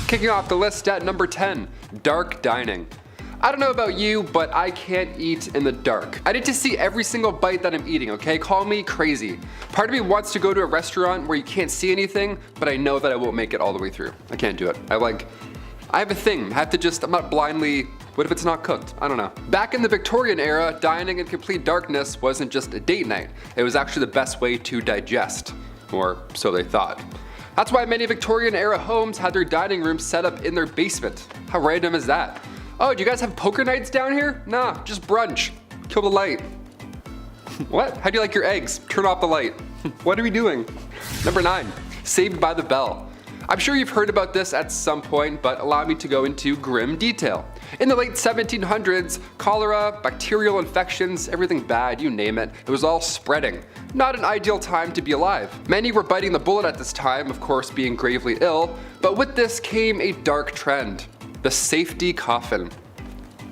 Kicking off the list at number 10, dark dining. I don't know about you, but I can't eat in the dark. I need to see every single bite that I'm eating, okay? Call me crazy. Part of me wants to go to a restaurant where you can't see anything, but I know that I won't make it all the way through. I can't do it. I have a thing. I'm not blindly, what if it's not cooked? I don't know. Back in the Victorian era, dining in complete darkness wasn't just a date night. It was actually the best way to digest, or so they thought. That's why many Victorian era homes had their dining rooms set up in their basement. How random is that? Oh, do you guys have poker nights down here? Nah, just brunch. Kill the light. What? How do you like your eggs? Turn off the light. What are we doing? Number 9, Saved by the Bell. I'm sure you've heard about this at some point, but allow me to go into grim detail. In the late 1700s, cholera, bacterial infections, everything bad, you name it, it was all spreading. Not an ideal time to be alive. Many were biting the bullet at this time, of course being gravely ill, but with this came a dark trend. The safety coffin.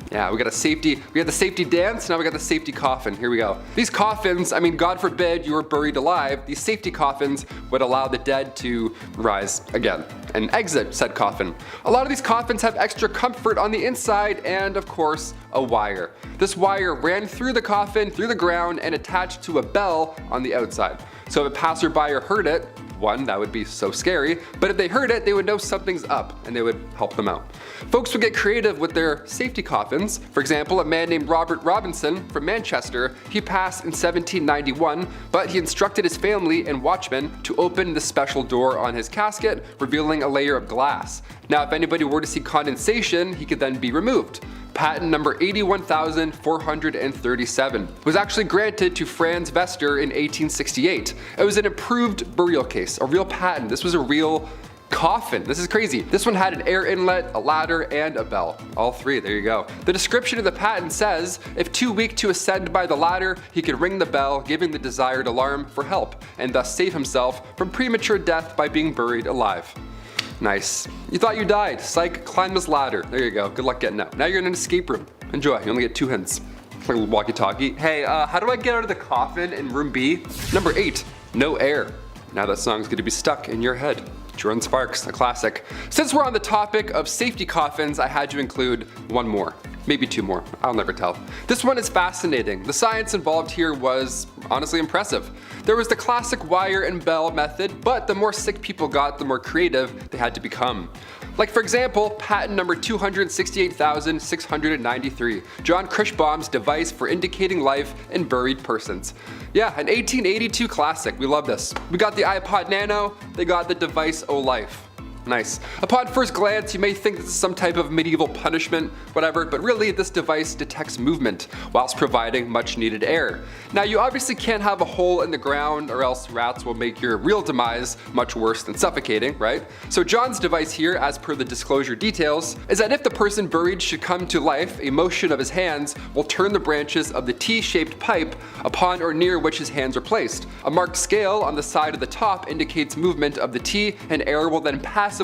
Yeah, we had the safety dance, now we got the safety coffin. Here we go. These coffins, I mean, God forbid you were buried alive, these safety coffins would allow the dead to rise again and exit said coffin. A lot of these coffins have extra comfort on the inside and, of course, a wire. This wire ran through the coffin, through the ground, and attached to a bell on the outside. So if a passerby heard it, one, that would be so scary, but if they heard it, they would know something's up and they would help them out. Folks would get creative with their safety coffins. For example, a man named Robert Robinson from Manchester, he passed in 1791, but he instructed his family and watchmen to open the special door on his casket, revealing a layer of glass. Now, if anybody were to see condensation, he could then be removed. Patent number 81,437 was actually granted to Franz Vester in 1868. It was an improved burial case, a real patent. This was a real coffin. This is crazy. This one had an air inlet, a ladder, and a bell. All three, there you go. The description of the patent says, if too weak to ascend by the ladder, he could ring the bell, giving the desired alarm for help, and thus save himself from premature death by being buried alive. Nice. You thought you died. Psych, climb this ladder. There you go. Good luck getting out. Now you're in an escape room. Enjoy. You only get 2 hints. Like a little walkie-talkie. Hey, how do I get out of the coffin in room B? Number 8, no air. Now that song's gonna be stuck in your head. Jordan Sparks, a classic. Since we're on the topic of safety coffins, I had to include one more. Maybe 2 more, I'll never tell. This one is fascinating. The science involved here was honestly impressive. There was the classic wire and bell method, but the more sick people got, the more creative they had to become. Like for example, patent number 268,693, John Krischbaum's device for indicating life in buried persons. Yeah, an 1882 classic, we love this. We got the iPod Nano, they got the device O Life. Nice. Upon first glance, you may think this is some type of medieval punishment, whatever, but really this device detects movement whilst providing much needed air. Now you obviously can't have a hole in the ground or else rats will make your real demise much worse than suffocating, right? So John's device here, as per the disclosure details, is that if the person buried should come to life, a motion of his hands will turn the branches of the T-shaped pipe upon or near which his hands are placed. A marked scale on the side of the top indicates movement of the T, and air will then passively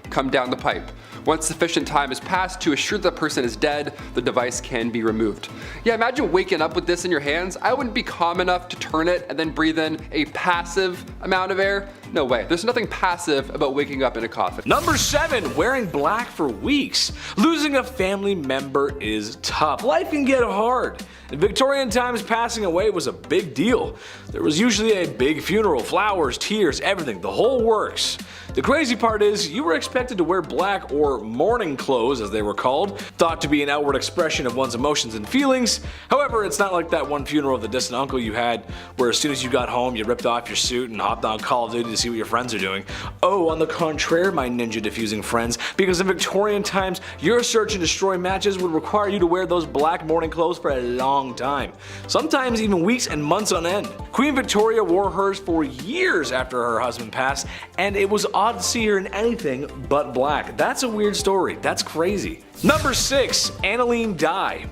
come down the pipe. Once sufficient time has passed to assure the person is dead, the device can be removed. Yeah, imagine waking up with this in your hands. I wouldn't be calm enough to turn it and then breathe in a passive amount of air. No way. There's nothing passive about waking up in a coffin. Number 7, wearing black for weeks. Losing a family member is tough. Life can get hard. In Victorian times, passing away was a big deal. There was usually a big funeral, flowers, tears, everything, the whole works. The crazy part is, you were expected to wear black or mourning clothes, as they were called, thought to be an outward expression of one's emotions and feelings. However, it's not like that one funeral of the distant uncle you had, where as soon as you got home, you ripped off your suit and hopped on Call of Duty to see what your friends are doing. Oh, on the contrary, my ninja diffusing friends, because in Victorian times, your search and destroy matches would require you to wear those black mourning clothes for a long time. Sometimes even weeks and months on end. Queen Victoria wore hers for years after her husband passed, and it was odd to see her in anything but black. That's a weird story. That's crazy. Number 6, aniline dye.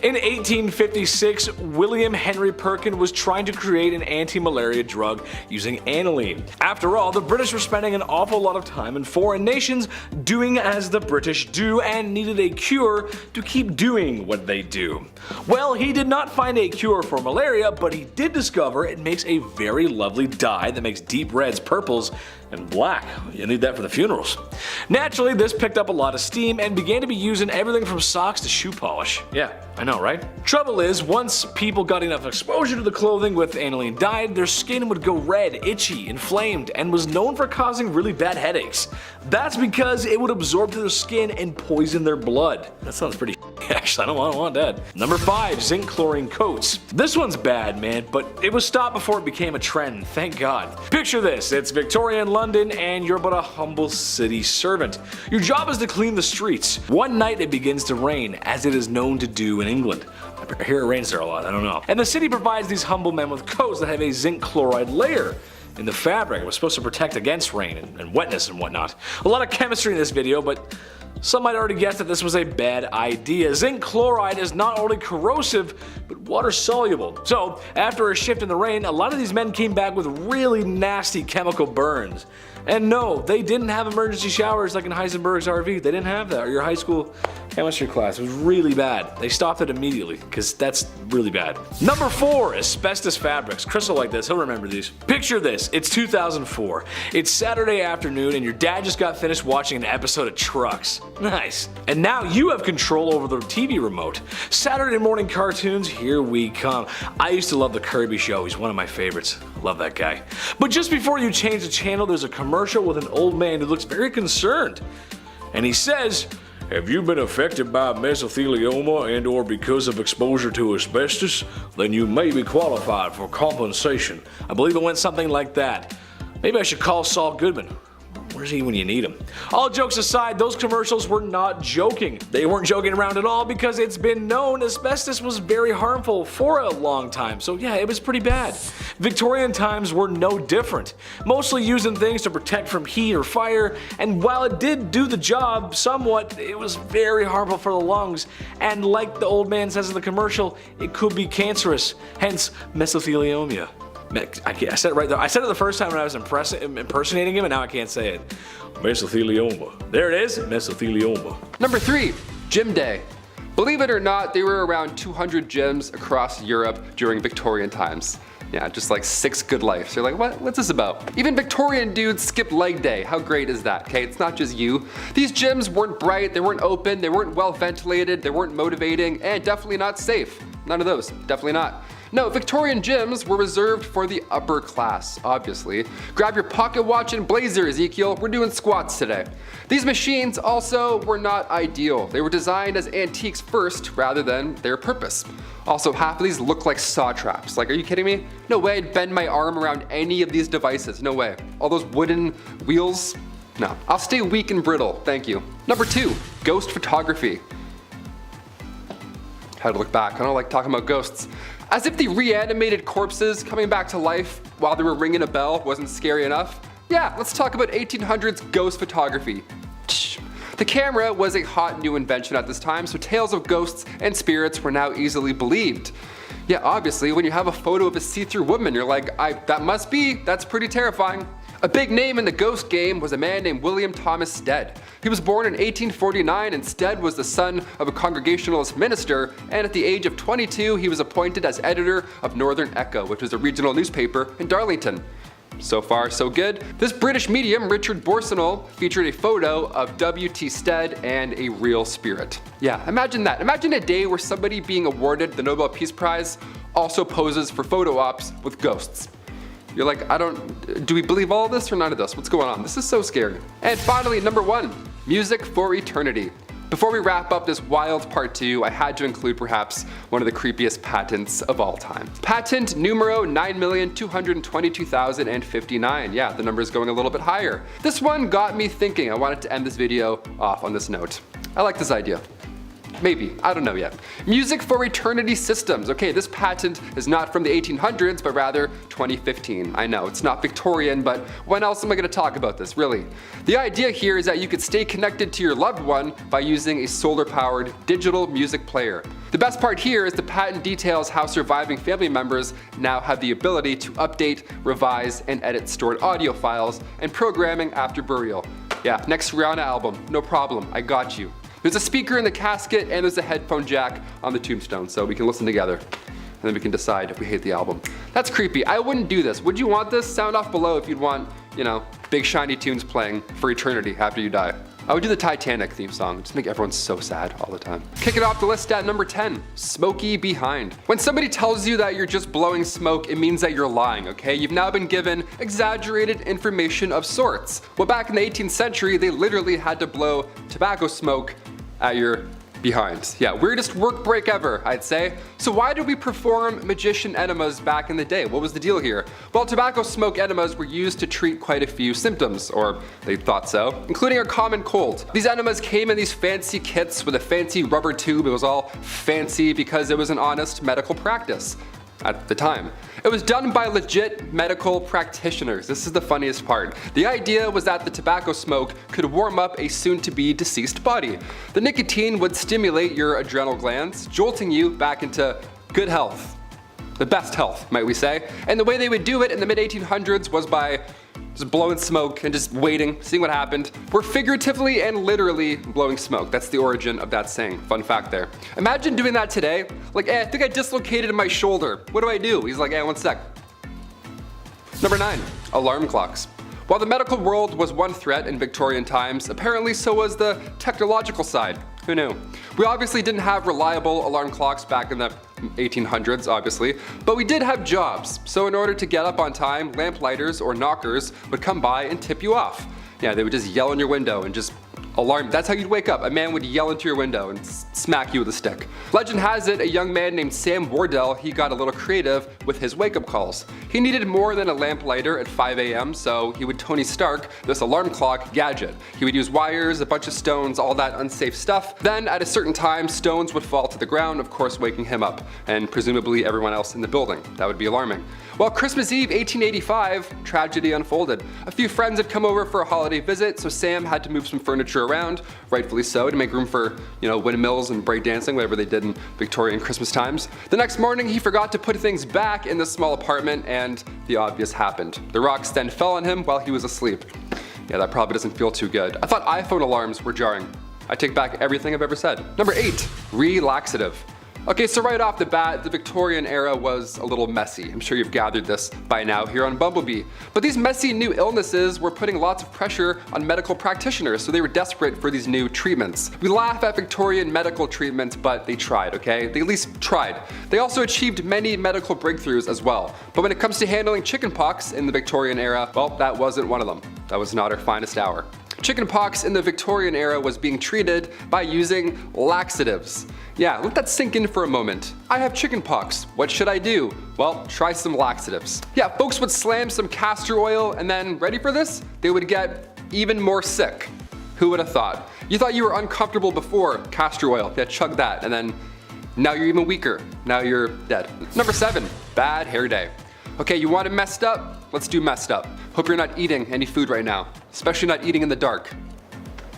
In 1856, William Henry Perkin was trying to create an anti-malaria drug using aniline. After all, the British were spending an awful lot of time in foreign nations doing as the British do and needed a cure to keep doing what they do. Well, he did not find a cure for malaria, but he did discover it makes a very lovely dye that makes deep reds purples And black, you need that for the funerals. Naturally, this picked up a lot of steam and began to be used in everything from socks to shoe polish. Yeah, I know, right? Trouble is, once people got enough exposure to the clothing with aniline dye, their skin would go red, itchy, inflamed, and was known for causing really bad headaches. That's because it would absorb to their skin and poison their blood. That sounds pretty actually, I don't want that. Number 5, zinc chlorine coats. This one's bad, man, but it was stopped before it became a trend, thank God. Picture this, it's Victorian London and you're but a humble city servant. Your job is to clean the streets. One night it begins to rain, as it is known to do in England. I hear it rains there a lot, I don't know. And the city provides these humble men with coats that have a zinc chloride layer in the fabric. It was supposed to protect against rain and wetness and whatnot. A lot of chemistry in this video, but some might already guess that this was a bad idea. Zinc chloride is not only corrosive, but water soluble. So, after a shift in the rain, a lot of these men came back with really nasty chemical burns. And no, they didn't have emergency showers like in Heisenberg's RV. They didn't have that, or your high school chemistry class. It was really bad. They stopped it immediately, because that's really bad. Number 4, asbestos fabrics. Chris will like this, he'll remember these. Picture this, it's 2004. It's Saturday afternoon and your dad just got finished watching an episode of Trucks. Nice. And now you have control over the TV remote. Saturday morning cartoons, here we come. I used to love the Kirby Show, he's one of my favorites. I love that guy. But just before you change the channel, there's a commercial with an old man who looks very concerned. And he says, "Have you been affected by mesothelioma and or because of exposure to asbestos? Then you may be qualified for compensation." I believe it went something like that. Maybe I should call Saul Goodman. Where's he when you need him? All jokes aside, those commercials were not joking. They weren't joking around at all because it's been known asbestos was very harmful for a long time. So yeah, it was pretty bad. Victorian times were no different. Mostly used in things to protect from heat or fire, and while it did do the job somewhat, it was very harmful for the lungs. And like the old man says in the commercial, it could be cancerous, hence mesothelioma. I said it right there. I said it the first time when I was impersonating him, and now I can't say it. Mesothelioma. There it is, mesothelioma. Number 3, gym day. Believe it or not, there were around 200 gyms across Europe during Victorian times. Yeah, just like 6 good lives. You're like, what's this about? Even Victorian dudes skip leg day. How great is that? Okay, it's not just you. These gyms weren't bright, they weren't open, they weren't well ventilated, they weren't motivating, and definitely not safe. None of those, definitely not. No, Victorian gyms were reserved for the upper class, obviously. Grab your pocket watch and blazer, Ezekiel, we're doing squats today. These machines also were not ideal. They were designed as antiques first rather than their purpose. Also, half of these look like saw traps. Like, are you kidding me? No way I'd bend my arm around any of these devices, no way. All those wooden wheels? No. I'll stay weak and brittle, thank you. Number 2, ghost photography. Had to look back, I don't like talking about ghosts. As if the reanimated corpses coming back to life while they were ringing a bell wasn't scary enough. Yeah, let's talk about 1800s ghost photography. The camera was a hot new invention at this time, so tales of ghosts and spirits were now easily believed. Yeah, obviously, when you have a photo of a see-through woman, you're like, that's pretty terrifying. A big name in the ghost game was a man named William Thomas Stead. He was born in 1849, and Stead was the son of a Congregationalist minister, and at the age of 22 he was appointed as editor of Northern Echo, which was a regional newspaper in Darlington. So far, so good. This British medium, Richard Borsonol, featured a photo of W.T. Stead and a real spirit. Yeah, imagine that. Imagine a day where somebody being awarded the Nobel Peace Prize also poses for photo ops with ghosts. You're like, do we believe all of this or none of this? What's going on? This is so scary. And finally, number 1, music for eternity. Before we wrap up this wild part 2, I had to include perhaps one of the creepiest patents of all time. Patent numero 9,222,059. Yeah, the number is going a little bit higher. This one got me thinking. I wanted to end this video off on this note. I like this idea. Maybe, I don't know yet. Music for eternity systems. Okay, this patent is not from the 1800s, but rather 2015. I know, it's not Victorian, but when else am I gonna talk about this, really? The idea here is that you could stay connected to your loved one by using a solar-powered digital music player. The best part here is the patent details how surviving family members now have the ability to update, revise, and edit stored audio files and programming after burial. Yeah, next Rihanna album, no problem, I got you. There's a speaker in the casket and there's a headphone jack on the tombstone, so we can listen together. And then we can decide if we hate the album. That's creepy. I wouldn't do this. Would you want this? Sound off below if you'd want, big shiny tunes playing for eternity after you die. I would do the Titanic theme song, just make everyone so sad all the time. Kicking off the list at number 10, smoky behind. When somebody tells you that you're just blowing smoke, it means that you're lying, okay? You've now been given exaggerated information of sorts. Well, back in the 18th century, they literally had to blow tobacco smoke at your behind. Yeah, weirdest work break ever, I'd say. So why did we perform magician enemas back in the day? What was the deal here? Well, tobacco smoke enemas were used to treat quite a few symptoms, or they thought so, including a common cold. These enemas came in these fancy kits with a fancy rubber tube. It was all fancy because it was an honest medical practice at the time. It was done by legit medical practitioners. This is the funniest part. The idea was that the tobacco smoke could warm up a soon-to-be deceased body. The nicotine would stimulate your adrenal glands, jolting you back into good health. The best health, might we say. And the way they would do it in the mid-1800s was by just blowing smoke and just waiting, seeing what happened. We're figuratively and literally blowing smoke. That's the origin of that saying. Fun fact there. Imagine doing that today. Like, hey, I think I dislocated my shoulder. What do I do? He's like, hey, one sec. Number 9, alarm clocks. While the medical world was one threat in Victorian times, apparently so was the technological side. Who knew? We obviously didn't have reliable alarm clocks back in the 1800s, obviously, but we did have jobs. So in order to get up on time, lamplighters or knockers would come by and tip you off. Yeah, they would just yell in your window and just alarm. That's how you'd wake up. A man would yell into your window and smack you with a stick. Legend has it, a young man named Sam Wardell, he got a little creative with his wake-up calls. He needed more than a lamplighter at 5 a.m., so he would Tony Stark this alarm clock gadget. He would use wires, a bunch of stones, all that unsafe stuff. Then at a certain time, stones would fall to the ground, of course waking him up, and presumably everyone else in the building. That would be alarming. Well, Christmas Eve 1885, tragedy unfolded. A few friends had come over for a holiday visit, so Sam had to move some furniture around, rightfully so, to make room for, windmills and breakdancing, whatever they did in Victorian Christmas times. The next morning, he forgot to put things back in the small apartment, and the obvious happened. The rocks then fell on him while he was asleep. Yeah, that probably doesn't feel too good. I thought iPhone alarms were jarring. I take back everything I've ever said. Number 8, relaxative. Okay, so right off the bat, the Victorian era was a little messy. I'm sure you've gathered this by now here on Bumblebee. But these messy new illnesses were putting lots of pressure on medical practitioners, so they were desperate for these new treatments. We laugh at Victorian medical treatments, but they tried, okay? They at least tried. They also achieved many medical breakthroughs as well. But when it comes to handling chickenpox in the Victorian era, well, that wasn't one of them. That was not our finest hour. Chickenpox in the Victorian era was being treated by using laxatives. Yeah, let that sink in for a moment. I have chickenpox. What should I do? Well, try some laxatives. Yeah, folks would slam some castor oil and then, ready for this? They would get even more sick. Who would have thought? You thought you were uncomfortable before castor oil. Yeah, chug that, and then now you're even weaker. Now you're dead. Number 7, bad hair day. Okay, you want it messed up? Let's do messed up. Hope you're not eating any food right now, especially not eating in the dark.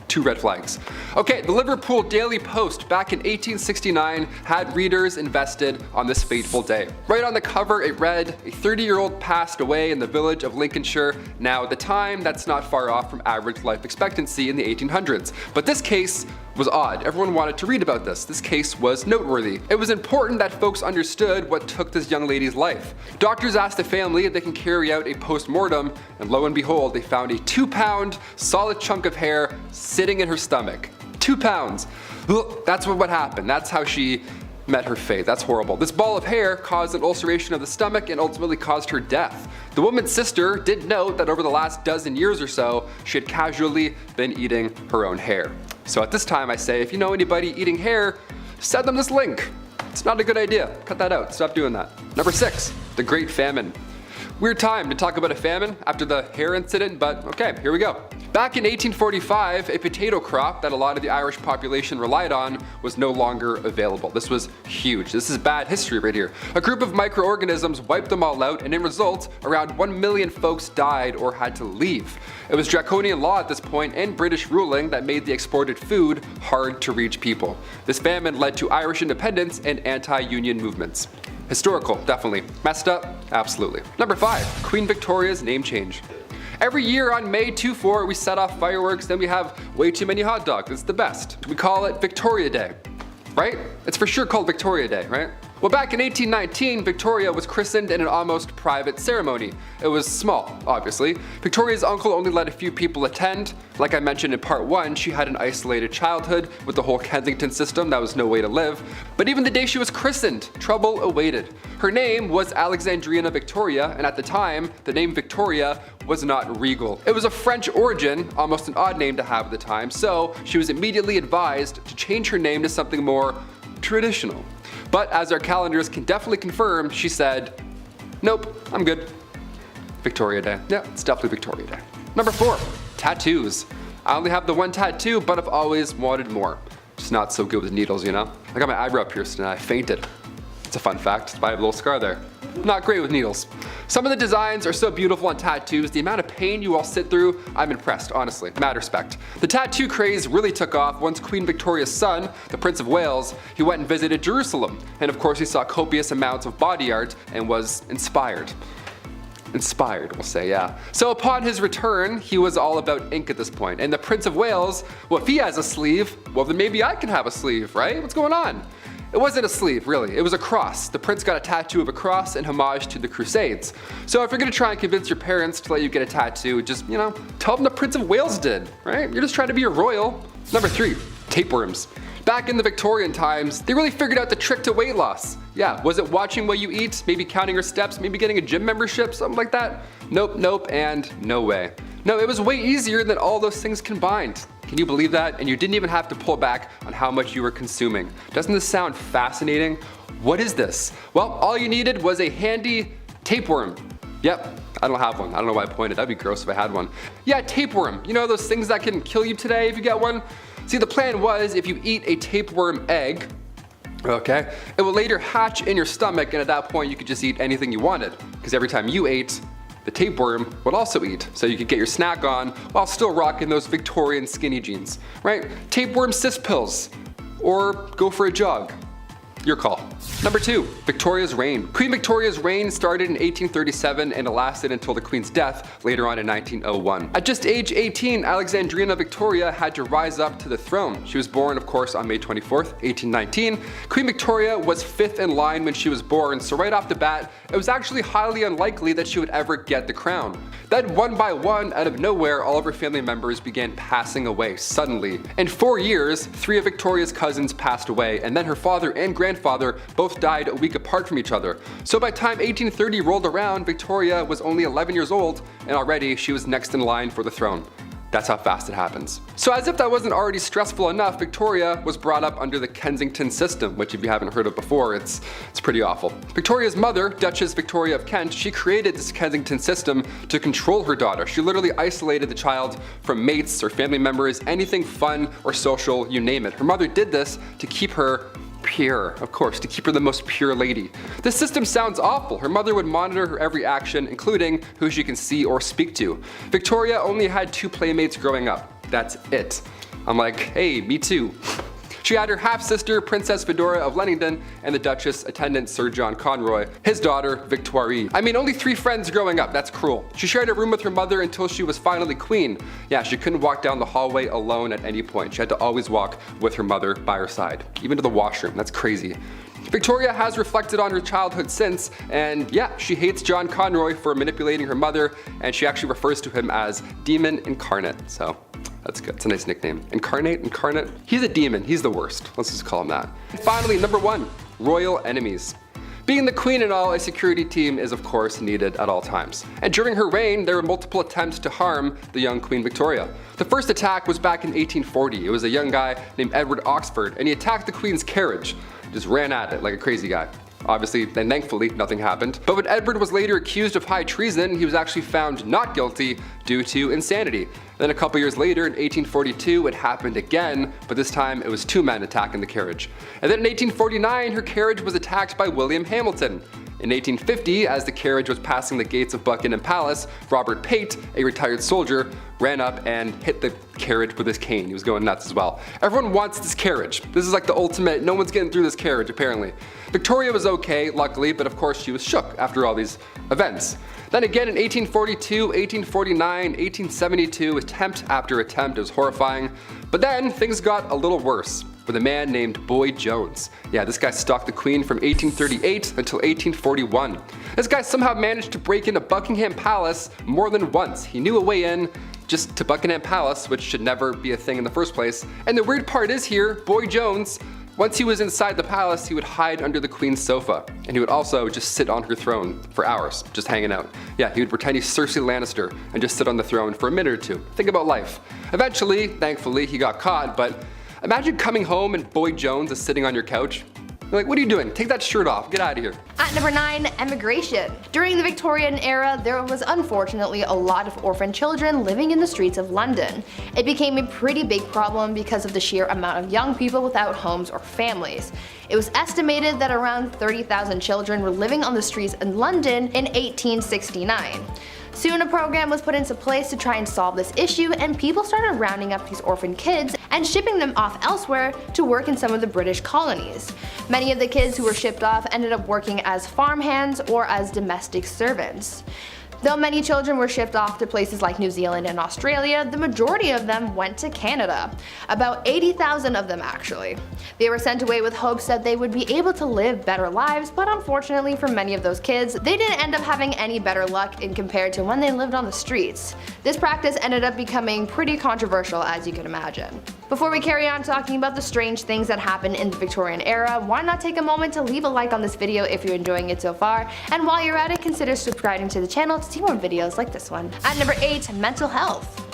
2 red flags. Okay, the Liverpool Daily Post back in 1869 had readers invested on this fateful day. Right on the cover it read, a 30-year-old passed away in the village of Lincolnshire. Now at the time, that's not far off from average life expectancy in the 1800s. But this case was odd. Everyone wanted to read about this. This case was noteworthy. It was important that folks understood what took this young lady's life. Doctors asked the family if they can carry out a post-mortem, and lo and behold, they found a 2-pound solid chunk of hair sitting in her stomach. 2 pounds. That's what happened. That's how she met her fate. That's horrible. This ball of hair caused an ulceration of the stomach and ultimately caused her death. The woman's sister did note that over the last dozen years or so, she had casually been eating her own hair. So at this time I say, if you know anybody eating hair, send them this link. It's not a good idea. Cut that out. Stop doing that. Number 6, the Great Famine. Weird time to talk about a famine after the hair incident, but okay, here we go. Back in 1845, a potato crop that a lot of the Irish population relied on was no longer available. This was huge. This is bad history right here. A group of microorganisms wiped them all out, and in result, around 1 million folks died or had to leave. It was draconian law at this point and British ruling that made the exported food hard to reach people. This famine led to Irish independence and anti-union movements. Historical, definitely. Messed up? Absolutely. Number 5, Queen Victoria's name change. Every year on May 24, we set off fireworks, then we have way too many hot dogs. It's the best. We call it Victoria Day, right? It's for sure called Victoria Day, right? Well, back in 1819, Victoria was christened in an almost private ceremony. It was small, obviously. Victoria's uncle only let a few people attend. Like I mentioned in part 1, she had an isolated childhood with the whole Kensington system. That was no way to live. But even the day she was christened, trouble awaited. Her name was Alexandrina Victoria, and at the time, the name Victoria was not regal. It was of French origin, almost an odd name to have at the time, so she was immediately advised to change her name to something more traditional. But as our calendars can definitely confirm, she said, nope, I'm good. Victoria Day. Yeah, it's definitely Victoria Day. Number 4, tattoos. I only have the one tattoo, but I've always wanted more. Just not so good with needles, you know? I got my eyebrow pierced and I fainted. It's a fun fact, I have a little scar there. Not great with needles. Some of the designs are so beautiful on tattoos, the amount of pain you all sit through, I'm impressed, honestly, mad respect. The tattoo craze really took off once Queen Victoria's son, the Prince of Wales, he went and visited Jerusalem. And of course he saw copious amounts of body art and was inspired. Inspired, we'll say, yeah. So upon his return, he was all about ink at this point. And the Prince of Wales, well, if he has a sleeve, well then maybe I can have a sleeve, right? What's going on? It wasn't a sleeve, really. It was a cross. The prince got a tattoo of a cross in homage to the Crusades. So if you're gonna try and convince your parents to let you get a tattoo, just, you know, tell them the Prince of Wales did, right? You're just trying to be a royal. Number 3, tapeworms. Back in the Victorian times, they really figured out the trick to weight loss. Yeah, was it watching what you eat, maybe counting your steps, maybe getting a gym membership, something like that? Nope, nope, and no way. No, it was way easier than all those things combined. Can you believe that? And you didn't even have to pull back on how much you were consuming. Doesn't this sound fascinating? What is this? Well, all you needed was a handy tapeworm. Yep, I don't have one. I don't know why I pointed. That'd be gross if I had one. Yeah, tapeworm. You know those things that can kill you today if you get one? See, the plan was if you eat a tapeworm egg, okay, it will later hatch in your stomach, and at that point you could just eat anything you wanted. Because every time you ate, the tapeworm would also eat, so you could get your snack on while still rocking those Victorian skinny jeans, right? Tapeworm cyst pills, or go for a jog. Your call. Number 2, Victoria's reign. Queen Victoria's reign started in 1837 and it lasted until the Queen's death later on in 1901. At just age 18, Alexandrina Victoria had to rise up to the throne. She was born, of course, on May 24th, 1819. Queen Victoria was 5th in line when she was born, so right off the bat, it was actually highly unlikely that she would ever get the crown. Then one by one, out of nowhere, all of her family members began passing away suddenly. In 4 years, 3 of Victoria's cousins passed away, and then her father and grandfather both died a week apart from each other. So by the time 1830 rolled around, Victoria was only 11 years old, and already she was next in line for the throne. That's how fast it happens. So as if that wasn't already stressful enough, Victoria was brought up under the Kensington system, which if you haven't heard of before, it's pretty awful. Victoria's mother, Duchess Victoria of Kent, she created this Kensington system to control her daughter. She literally isolated the child from mates or family members, anything fun or social, you name it. Her mother did this to keep her pure, of course, to keep her the most pure lady. This system sounds awful. Her mother would monitor her every action, including who she can see or speak to. Victoria only had 2 playmates growing up. That's it. I'm like, hey, me too. She had her half-sister, Princess Fedora of Leamington, and the Duchess attendant Sir John Conroy, his daughter, Victoire. I mean, only 3 friends growing up, that's cruel. She shared a room with her mother until she was finally queen. Yeah, she couldn't walk down the hallway alone at any point. She had to always walk with her mother by her side, even to the washroom. That's crazy. Victoria has reflected on her childhood since, and yeah, she hates John Conroy for manipulating her mother, and she actually refers to him as Demon Incarnate, so that's good. It's a nice nickname. Incarnate? He's a demon. He's the worst. Let's just call him that. And finally, number 1, royal enemies. Being the queen and all, a security team is of course needed at all times. And during her reign, there were multiple attempts to harm the young Queen Victoria. The first attack was back in 1840. It was a young guy named Edward Oxford, and he attacked the Queen's carriage. Just ran at it like a crazy guy. Obviously, and thankfully, nothing happened. But when Edward was later accused of high treason, he was actually found not guilty due to insanity. Then a couple years later, in 1842, it happened again, but this time it was 2 men attacking the carriage. And then in 1849, her carriage was attacked by William Hamilton. In 1850, as the carriage was passing the gates of Buckingham Palace, Robert Pate, a retired soldier, ran up and hit the carriage with his cane. He was going nuts as well. Everyone wants this carriage. This is like the ultimate, no one's getting through this carriage apparently. Victoria was okay, luckily, but of course she was shook after all these events. Then again in 1842, 1849, 1872, attempt after attempt, it was horrifying. But then things got a little worse with a man named Boy Jones. Yeah, this guy stalked the Queen from 1838 until 1841. This guy somehow managed to break into Buckingham Palace more than once. He knew a way in just to Buckingham Palace, which should never be a thing in the first place. And the weird part is here, Boy Jones, once he was inside the palace, he would hide under the Queen's sofa. And he would also just sit on her throne for hours, just hanging out. Yeah, he would pretend he's Cersei Lannister and just sit on the throne for a minute or two. Think about life. Eventually, thankfully, he got caught, but imagine coming home and Boy Jones is sitting on your couch. You're like, what are you doing? Take that shirt off, get out of here. At number 9, emigration. During the Victorian era, there was unfortunately a lot of orphan children living in the streets of London. It became a pretty big problem because of the sheer amount of young people without homes or families. It was estimated that around 30,000 children were living on the streets in London in 1869. Soon a program was put into place to try and solve this issue, and people started rounding up these orphan kids and shipping them off elsewhere to work in some of the British colonies. Many of the kids who were shipped off ended up working as farmhands or as domestic servants. Though many children were shipped off to places like New Zealand and Australia, the majority of them went to Canada. About 80,000 of them actually. They were sent away with hopes that they would be able to live better lives, but unfortunately for many of those kids, they didn't end up having any better luck in compared to when they lived on the streets. This practice ended up becoming pretty controversial, as you can imagine. Before we carry on talking about the strange things that happened in the Victorian era, why not take a moment to leave a like on this video if you're enjoying it so far, and while you're at it, consider subscribing to the channel to see more videos like this one. At number 8, mental health.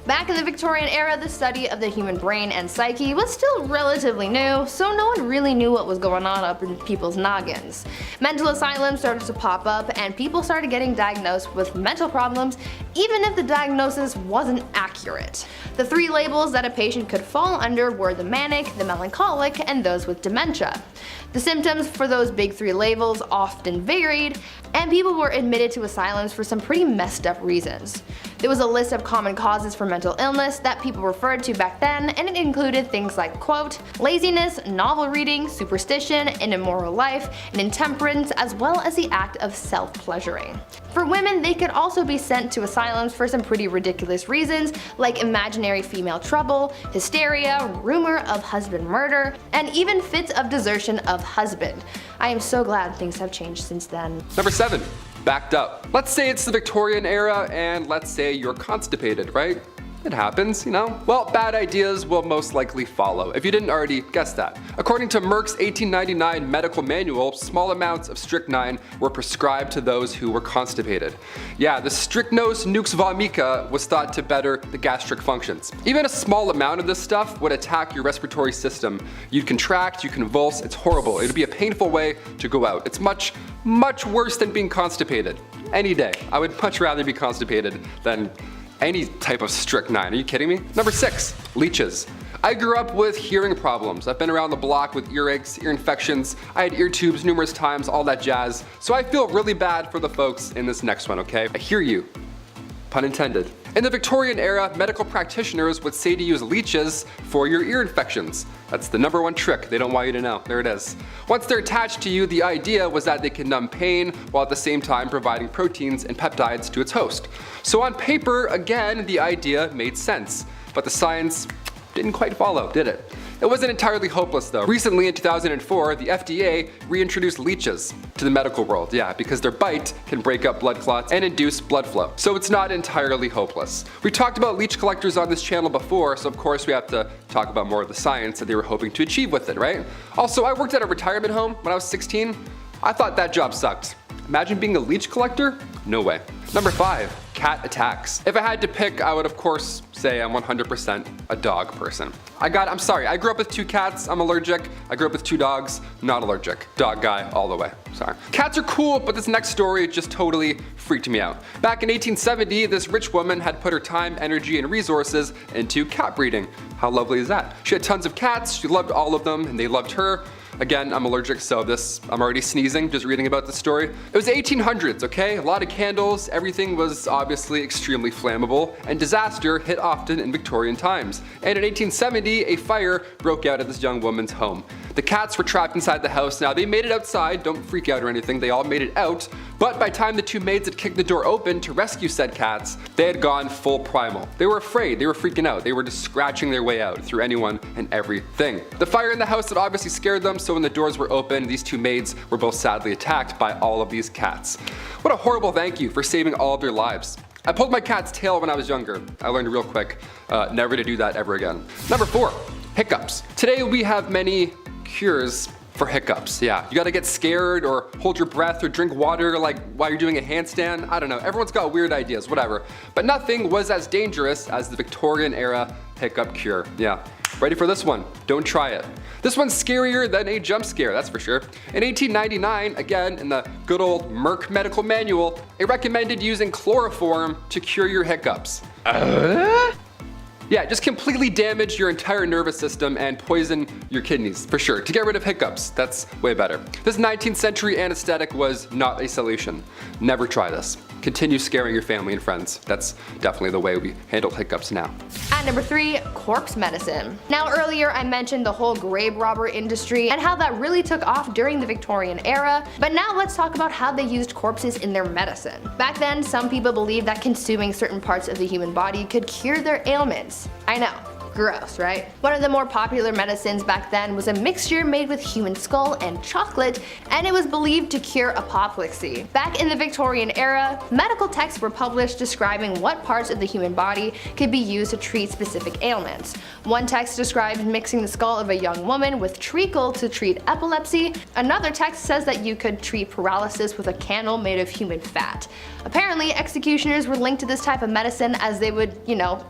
Back in the Victorian era, the study of the human brain and psyche was still relatively new, so no one really knew what was going on up in people's noggins. Mental asylums started to pop up, and people started getting diagnosed with mental problems even if the diagnosis wasn't accurate. The 3 labels that a patient could fall under were the manic, the melancholic, and those with dementia. The symptoms for those big 3 labels often varied, and people were admitted to asylums for some pretty messed up reasons. There was a list of common causes for mental illness that people referred to back then, and it included things like, quote, laziness, novel reading, superstition, an immoral life, and intemperance, as well as the act of self-pleasuring. For women, they could also be sent to asylums for some pretty ridiculous reasons, like imaginary female trouble, hysteria, rumor of husband murder, and even fits of desertion of husband. I am so glad things have changed since then. Number 7, backed up. Let's say it's the Victorian era and let's say you're constipated, right? It happens, you know? Well, bad ideas will most likely follow, if you didn't already guess that. According to Merck's 1899 medical manual, small amounts of strychnine were prescribed to those who were constipated. Yeah, the strychnos nux vomica was thought to better the gastric functions. Even a small amount of this stuff would attack your respiratory system. You'd contract, you convulse, it's horrible. It would be a painful way to go out. It's much, much worse than being constipated. Any day. I would much rather be constipated than any type of strychnine. Are you kidding me? Number 6, leeches. I grew up with hearing problems. I've been around the block with earaches, ear infections, I had ear tubes numerous times, all that jazz. So I feel really bad for the folks in this next one, okay? I hear you. Pun intended. In the Victorian era, medical practitioners would say to use leeches for your ear infections. That's the #1 trick they don't want you to know. There it is. Once they're attached to you, the idea was that they can numb pain while at the same time providing proteins and peptides to its host. So on paper, again, the idea made sense, but the science didn't quite follow, did it? It wasn't entirely hopeless though. Recently in 2004, the FDA reintroduced leeches to the medical world, yeah, because their bite can break up blood clots and induce blood flow. So it's not entirely hopeless. We talked about leech collectors on this channel before, so of course we have to talk about more of the science that they were hoping to achieve with it, right? Also, I worked at a retirement home when I was 16. I thought that job sucked. Imagine being a leech collector? No way. Number 5, cat attacks. If I had to pick, I would of course say I'm 100% a dog person. I grew up with 2 cats, I'm allergic. I grew up with 2 dogs, not allergic. Dog guy all the way, sorry. Cats are cool, but this next story just totally freaked me out. Back in 1870, this rich woman had put her time, energy, and resources into cat breeding. How lovely is that? She had tons of cats, she loved all of them, and they loved her. Again, I'm allergic, so I'm already sneezing just reading about this story. It was the 1800s, okay? A lot of candles, everything was obviously extremely flammable, and disaster hit often in Victorian times. And in 1870, a fire broke out at this young woman's home. The cats were trapped inside the house. Now, they made it outside, don't freak out or anything, they all made it out, but by the time the two maids had kicked the door open to rescue said cats, they had gone full primal. They were afraid, they were freaking out, they were just scratching their way out through anyone and everything. The fire in the house had obviously scared them, so when the doors were open, these two maids were both sadly attacked by all of these cats. What a horrible thank you for saving all of their lives. I pulled my cat's tail when I was younger. I learned real quick, never to do that ever again. Number 4, hiccups. Today we have many cures for hiccups. Yeah, you gotta get scared or hold your breath or drink water like while you're doing a handstand. I don't know, everyone's got weird ideas, whatever. But nothing was as dangerous as the Victorian era hiccup cure. Yeah, ready for this one? Don't try it. This one's scarier than a jump scare, that's for sure. In 1899, again in the good old Merck medical manual, it recommended using chloroform to cure your hiccups. Yeah, just completely damage your entire nervous system and poison your kidneys, for sure. To get rid of hiccups, that's way better. This 19th century anesthetic was not a solution. Never try this. Continue scaring your family and friends. That's definitely the way we handle hiccups now. At number 3, corpse medicine. Now earlier I mentioned the whole grave robber industry and how that really took off during the Victorian era, but now let's talk about how they used corpses in their medicine. Back then, some people believed that consuming certain parts of the human body could cure their ailments. I know. Gross, right? One of the more popular medicines back then was a mixture made with human skull and chocolate, and it was believed to cure apoplexy. Back in the Victorian era, medical texts were published describing what parts of the human body could be used to treat specific ailments. One text described mixing the skull of a young woman with treacle to treat epilepsy. Another text says that you could treat paralysis with a candle made of human fat. Apparently, executioners were linked to this type of medicine as they would,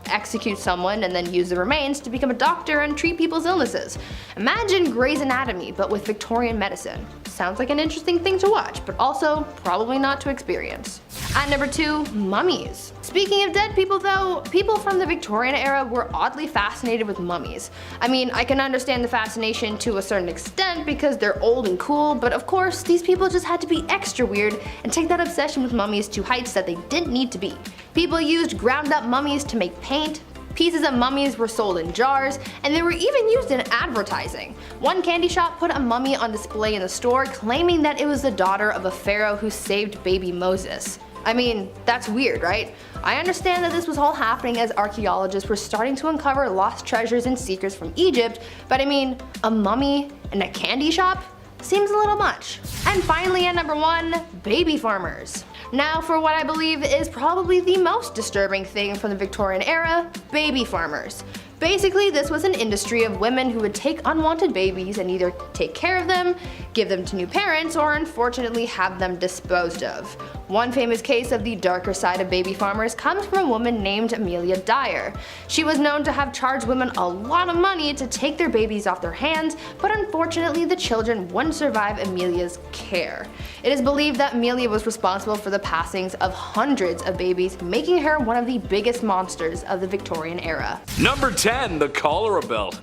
execute someone and then use the remains to become a doctor and treat people's illnesses. Imagine Grey's Anatomy, but with Victorian medicine. Sounds like an interesting thing to watch, but also probably not to experience. At number 2, mummies. Speaking of dead people though, people from the Victorian era were oddly fascinated with mummies. I mean, I can understand the fascination to a certain extent because they're old and cool, but of course, these people just had to be extra weird and take that obsession with mummies to heights that they didn't need to be. People used ground up mummies to make paint, pieces of mummies were sold in jars, and they were even used in advertising. One candy shop put a mummy on display in the store, claiming that it was the daughter of a pharaoh who saved baby Moses. I mean, that's weird, right? I understand that this was all happening as archaeologists were starting to uncover lost treasures and secrets from Egypt, but I mean, a mummy in a candy shop? Seems a little much. And finally at number 1, baby farmers. Now for what I believe is probably the most disturbing thing from the Victorian era, baby farmers. Basically, this was an industry of women who would take unwanted babies and either take care of them, give them to new parents, or unfortunately have them disposed of. One famous case of the darker side of baby farmers comes from a woman named Amelia Dyer. She was known to have charged women a lot of money to take their babies off their hands, but unfortunately the children wouldn't survive Amelia's care. It is believed that Amelia was responsible for the passings of hundreds of babies, making her one of the biggest monsters of the Victorian era. Number 10, the cholera belt.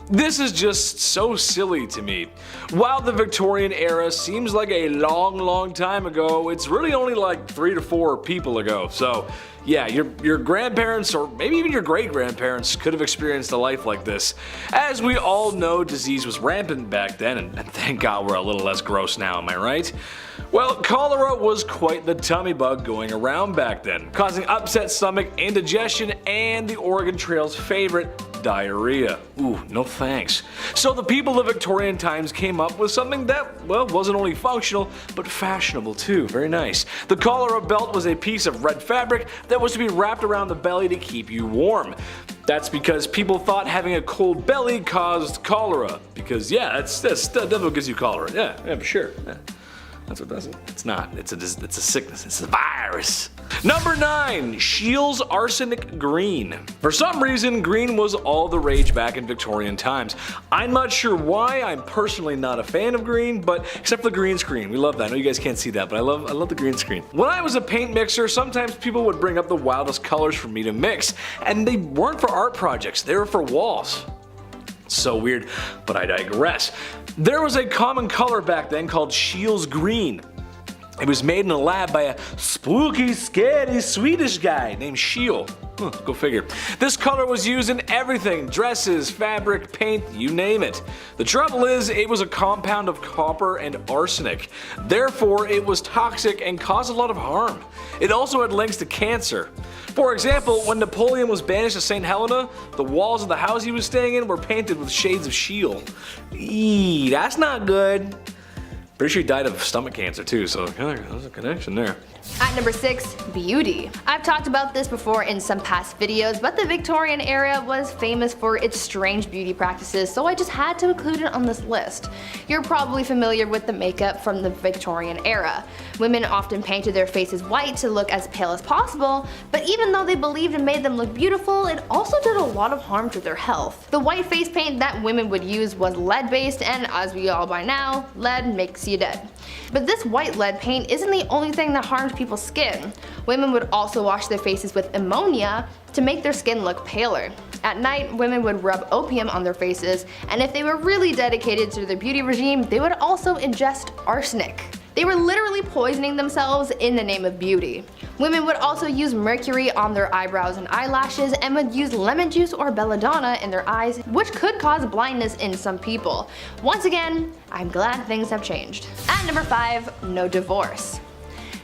This is just so silly to me. While the Victorian era seems like a long time ago, it's really only like 3 to 4 people ago. So yeah, your grandparents or maybe even your great-grandparents could have experienced a life like this. As we all know, disease was rampant back then, and thank God we're a little less gross now, am I right? Well, cholera was quite the tummy bug going around back then, causing upset stomach, indigestion, and the Oregon Trail's favorite, diarrhea. Ooh, no thanks. So the people of Victorian times came up with something that, well, wasn't only functional, but fashionable too. Very nice. The cholera belt was a piece of red fabric that was to be wrapped around the belly to keep you warm. That's because people thought having a cold belly caused cholera. Because yeah, that definitely gives you cholera. Yeah, for sure. Yeah. That's what does it. It's not. It's a sickness. It's a virus. Number 9, Scheele's Arsenic Green. For some reason, green was all the rage back in Victorian times. I'm not sure why. I'm personally not a fan of green, but except for the green screen. We love that. I know you guys can't see that, but I love the green screen. When I was a paint mixer, sometimes people would bring up the wildest colors for me to mix, and they weren't for art projects. They were for walls. So weird, but I digress. There was a common color back then called Scheele's green. It was made in a lab by a spooky, scary Swedish guy named Scheele. Go figure. This color was used in everything: dresses, fabric, paint, you name it. The trouble is, it was a compound of copper and arsenic. Therefore, it was toxic and caused a lot of harm. It also had links to cancer. For example, when Napoleon was banished to St. Helena, the walls of the house he was staying in were painted with shades of Scheele. Eee, that's not good. Pretty sure he died of stomach cancer too, so there's a connection there. At number 6, beauty. I've talked about this before in some past videos, but the Victorian era was famous for its strange beauty practices, so I just had to include it on this list. You're probably familiar with the makeup from the Victorian era. Women often painted their faces white to look as pale as possible, but even though they believed it made them look beautiful, it also did a lot of harm to their health. The white face paint that women would use was lead based, and as we all by now, lead makes you dead. But this white lead paint isn't the only thing that harmed people's skin. Women would also wash their faces with ammonia to make their skin look paler. At night, women would rub opium on their faces, and if they were really dedicated to their beauty regime, they would also ingest arsenic. They were literally poisoning themselves in the name of beauty. Women would also use mercury on their eyebrows and eyelashes, and would use lemon juice or belladonna in their eyes, which could cause blindness in some people. Once again, I'm glad things have changed. At number 5, no divorce.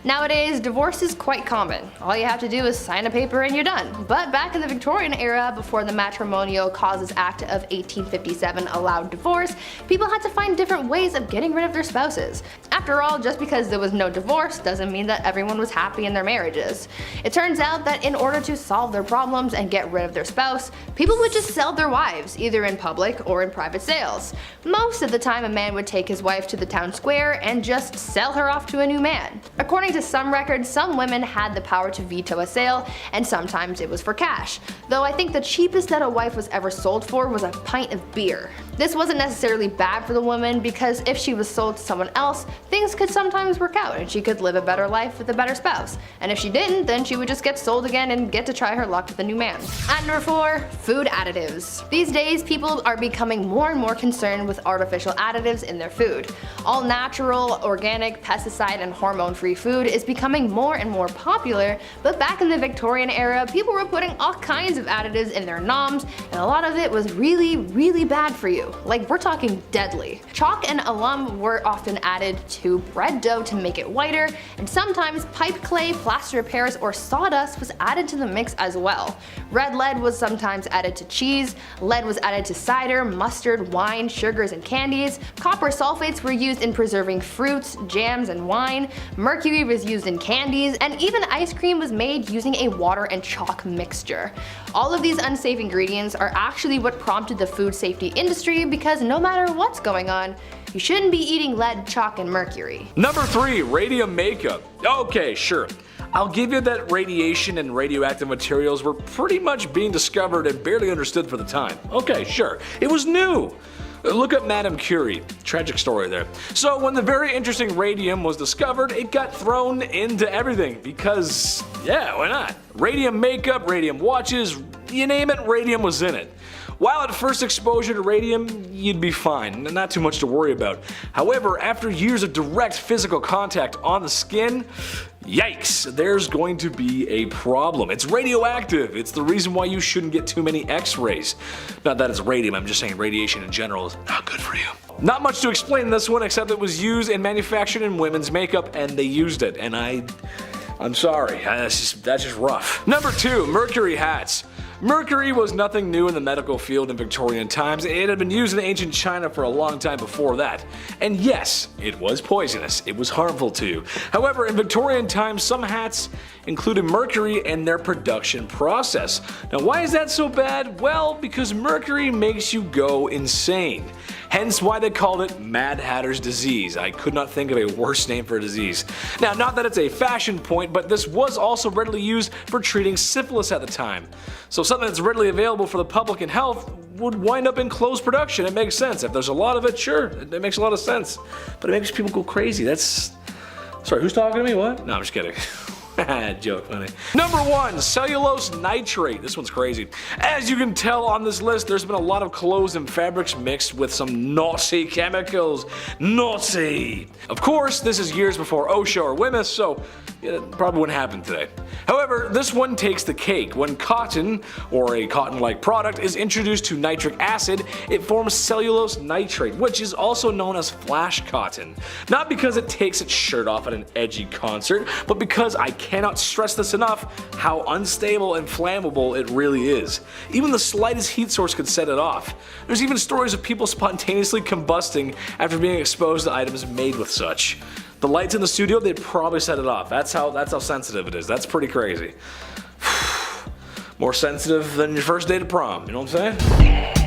Nowadays, divorce is quite common. All you have to do is sign a paper and you're done. But back in the Victorian era, before the Matrimonial Causes Act of 1857 allowed divorce, people had to find different ways of getting rid of their spouses. After all, just because there was no divorce doesn't mean that everyone was happy in their marriages. It turns out that in order to solve their problems and get rid of their spouse, people would just sell their wives, either in public or in private sales. Most of the time, a man would take his wife to the town square and just sell her off to a new man. According to some records, some women had the power to veto a sale, and sometimes it was for cash. Though I think the cheapest that a wife was ever sold for was a pint of beer. This wasn't necessarily bad for the woman, because if she was sold to someone else, things could sometimes work out and she could live a better life with a better spouse. And if she didn't, then she would just get sold again and get to try her luck with a new man. At number 4, food additives. These days, people are becoming more and more concerned with artificial additives in their food. All natural, organic, pesticide, and hormone-free food is becoming more and more popular, but back in the Victorian era, people were putting all kinds of additives in their noms, and a lot of it was really, really bad for you. Like, we're talking deadly. Chalk and alum were often added to bread dough to make it whiter, and sometimes pipe clay, plaster of Paris, or sawdust was added to the mix as well. Red lead was sometimes added to cheese, lead was added to cider, mustard, wine, sugars, and candies, copper sulfates were used in preserving fruits, jams, and wine, mercury was used in candies, and even ice cream was made using a water and chalk mixture. All of these unsafe ingredients are actually what prompted the food safety industry, because no matter what's going on, you shouldn't be eating lead, chalk, and mercury. Number 3, radium makeup. Okay, sure. I'll give you that radiation and radioactive materials were pretty much being discovered and barely understood for the time. Okay, sure. It was new. Look up Madame Curie. Tragic story there. So when the very interesting radium was discovered, it got thrown into everything because, yeah, why not? Radium makeup, radium watches, you name it, radium was in it. While at first exposure to radium, you'd be fine, not too much to worry about. However, after years of direct physical contact on the skin, yikes, there's going to be a problem. It's radioactive. It's the reason why you shouldn't get too many X-rays. Not that it's radium, I'm just saying radiation in general is not good for you. Not much to explain in this one, except it was used and manufactured in women's makeup, and they used it, and I'm sorry, that's just rough. Number 2, mercury hats. Mercury was nothing new in the medical field in Victorian times. It had been used in ancient China for a long time before that. And yes, it was poisonous. It was harmful too. However, in Victorian times, some hats included mercury in their production process. Now, why is that so bad? Well, because mercury makes you go insane. Hence why they called it Mad Hatter's disease. I could not think of a worse name for a disease. Now, not that it's a fashion point, but this was also readily used for treating syphilis at the time. So something that's readily available for the public and health would wind up in closed production. It makes sense. If there's a lot of it, sure, it makes a lot of sense. But it makes people go crazy. Sorry, who's talking to me? What? No, I'm just kidding. Joke funny. Number 1, cellulose nitrate. This one's crazy. As you can tell on this list, there's been a lot of clothes and fabrics mixed with some naughty chemicals. Naughty! Of course, this is years before OSHA or WMS, so it probably wouldn't happen today. However, this one takes the cake. When cotton, or a cotton-like product, is introduced to nitric acid, it forms cellulose nitrate, which is also known as flash cotton. Not because it takes its shirt off at an edgy concert, but because I cannot stress this enough how unstable and flammable it really is. Even the slightest heat source could set it off. There's even stories of people spontaneously combusting after being exposed to items made with such. The lights in the studio, they'd probably set it off. That's how sensitive it is. That's pretty crazy. More sensitive than your first day to prom, you know what I'm saying?